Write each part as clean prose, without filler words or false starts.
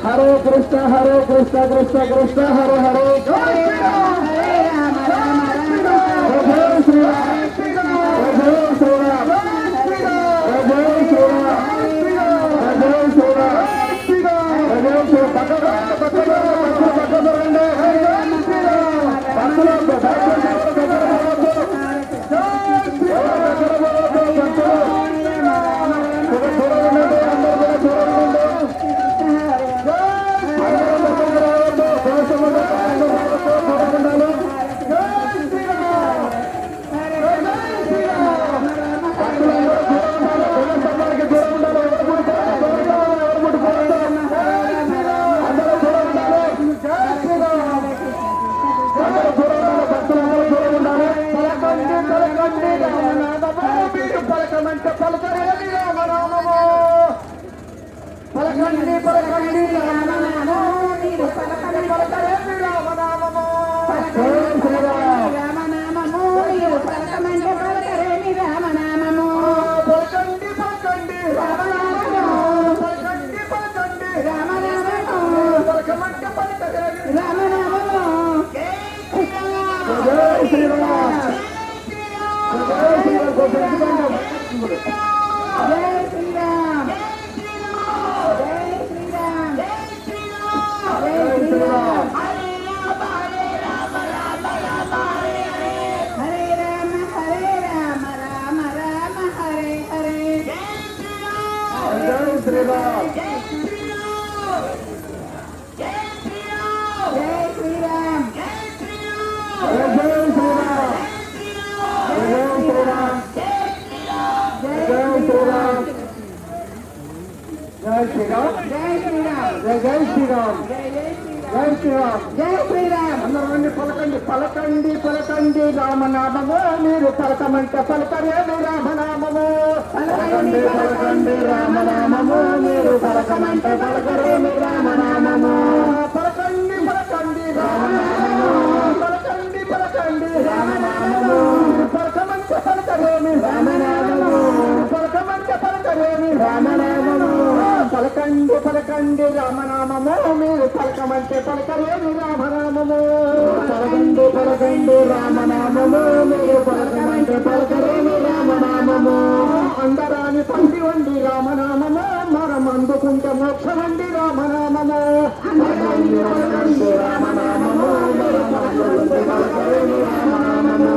హరే కృష్ణ కృష్ణ కృష్ణ హరే హరే పలకండి పలకండి రామనామము మీరు పలకమంటే పలకరేమి రామనామము పలకండి పలకండి రామనామము మీరు పలకమంటే పలకరేమి రామనామము పలకండి పలకండి రామనామము పలకండి పలకండి రామనామము పలకమంటే పలకరేమి రామనామము పలకమంటే పలకరేమి రామనామము పలకండి పలకండి రామనామము మీరు పలకమంటే పలకరేమి రామనామము పలకండి పలకండి రామనామము మీరు పలకమంటే పలకరేమి రామనామము అందరాని పండి వండి రామనామము మనం అందుకుంటే మోక్షమండి రామనామము పలకండి పలకండి రామనామము మీరు పలకమంటే పలకరేమి రామనామము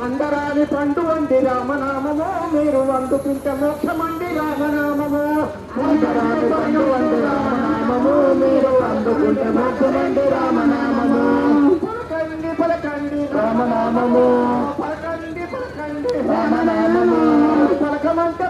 అందరాని పండు వండి రామనామము మీరు అందుకుంటే మోక్షమండి రామనామము అందరాని పండు వండి రామనామము మీరు అందుకుంటే మోక్షమండి రామనామము పలకండి రామనామము పలకండి పలకండి రామనామము పలకమంటే